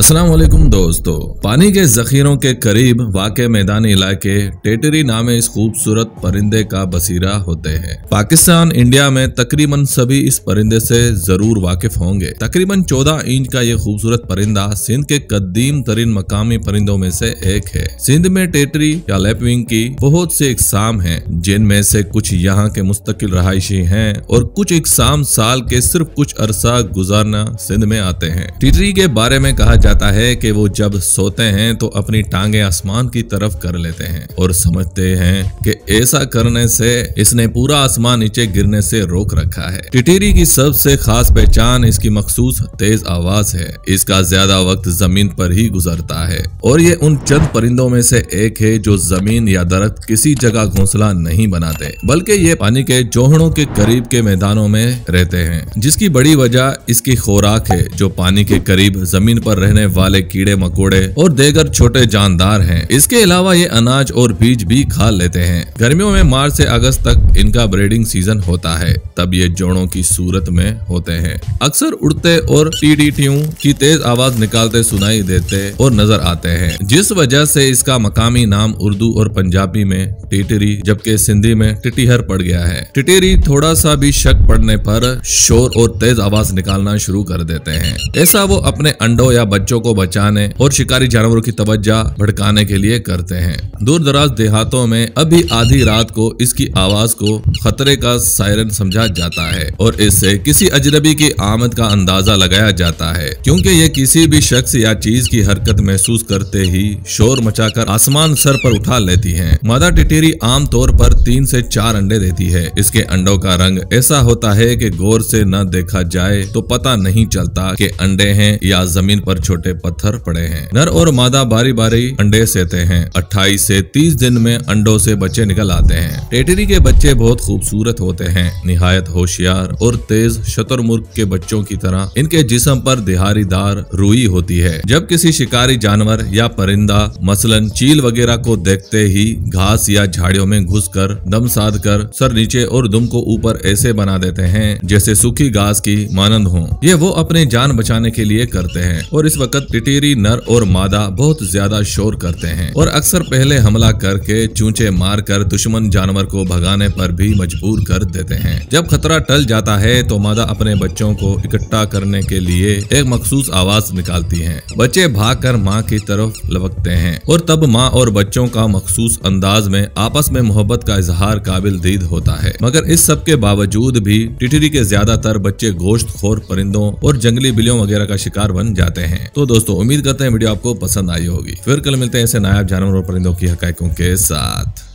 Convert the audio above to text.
अस्सलाम वालेकुम दोस्तों, पानी के जखीरों के करीब वाक़े मैदानी इलाके टेटरी नामे इस खूबसूरत परिंदे का बसीरा होते हैं। पाकिस्तान इंडिया में तकरीबन सभी इस परिंदे से जरूर वाकिफ होंगे। तकरीबन 14 इंच का ये खूबसूरत परिंदा सिंध के कदीम तरीन मकामी परिंदों में से एक है। सिंध में टेटरी या लैपविंग की बहुत से इकसाम हैं, जिनमें से कुछ यहाँ के मुस्तकिल रहायशी हैं और कुछ इकसाम साल के सिर्फ कुछ अरसा गुजारना सिंध में आते हैं। टेटरी के बारे में कहा जाता है कि वो जब सोते हैं तो अपनी टांगे आसमान की तरफ कर लेते हैं और समझते हैं कि ऐसा करने से इसने पूरा आसमान नीचे गिरने से रोक रखा है। टिटेरी की सबसे खास पहचान इसकी मखसूस तेज आवाज है। इसका ज्यादा वक्त जमीन पर ही गुजरता है और ये उन चंद परिंदों में से एक है जो जमीन या दरख्त किसी जगह घोंसला नहीं बनाते, बल्कि ये पानी के जोहड़ों के करीब के मैदानों में रहते हैं, जिसकी बड़ी वजह इसकी खुराक है जो पानी के करीब जमीन पर रहने वाले कीड़े मकोड़े और देगर छोटे जानदार हैं। इसके अलावा ये अनाज और बीज भी खा लेते हैं। गर्मियों में मार्च से अगस्त तक इनका ब्रीडिंग सीजन होता है, तब ये जोड़ों की सूरत में होते हैं। अक्सर उड़ते और टीटीटियों की तेज आवाज निकालते सुनाई देते और नजर आते हैं, जिस वजह से इसका मकामी नाम उर्दू और पंजाबी में टिटरी जबकि सिंधी में टिटिहर पड़ गया है। टिटेरी थोड़ा सा भी शक पड़ने पर शोर और तेज आवाज निकालना शुरू कर देते हैं। ऐसा वो अपने अंडों या बच्चों को बचाने और शिकारी जानवरों की तवज्जो भड़काने के लिए करते हैं। दूर दराज देहातों में अभी आधी रात को इसकी आवाज को खतरे का सायरन समझा जाता है और इससे किसी अजनबी की आमद का अंदाजा लगाया जाता है, क्योंकि ये किसी भी शख्स या चीज की हरकत महसूस करते ही शोर मचाकर आसमान सर पर उठा लेती है। मादा टिटेरी आम तौर पर 3 से 4 अंडे देती है। इसके अंडों का रंग ऐसा होता है कि गौर से न देखा जाए तो पता नहीं चलता कि अंडे हैं या जमीन पर छोटे पत्थर पड़े हैं। नर और मादा बारी बारी अंडे सेते हैं। 28 से 30 दिन में अंडों से बच्चे निकल आते हैं। टेटरी के बच्चे बहुत खूबसूरत होते हैं, निहायत होशियार और तेज शतुरमुर्ग के बच्चों की तरह इनके जिस्म पर दिहारीदार रुई होती है। जब किसी शिकारी जानवर या परिंदा मसलन चील वगैरह को देखते ही घास या झाड़ियों में घुसकर दम साध कर सर नीचे और दुम को ऊपर ऐसे बना देते हैं जैसे सूखी घास की मानंद हो। ये वो अपनी जान बचाने के लिए करते हैं और इस वक्त टिटेरी नर और मादा बहुत ज्यादा शोर करते हैं और अक्सर पहले हमला करके चूंचे मारकर दुश्मन जानवर को भगाने पर भी मजबूर कर देते हैं। जब खतरा टल जाता है तो मादा अपने बच्चों को इकट्ठा करने के लिए एक मखसूस आवाज निकालती है। बच्चे भागकर माँ की तरफ लपकते हैं और तब माँ और बच्चों का मखसूस अंदाज में आपस में मोहब्बत का इजहार काबिल दीद होता है। मगर इस सब के बावजूद भी टिटेरी के ज्यादातर बच्चे गोश्तखोर परिंदों और जंगली बिल्लियों वगैरह का शिकार बन जाते हैं। तो दोस्तों, उम्मीद करते हैं वीडियो आपको पसंद आई होगी। फिर कल मिलते हैं ऐसे नायाब जानवरों और परिंदों की हकायकों के साथ।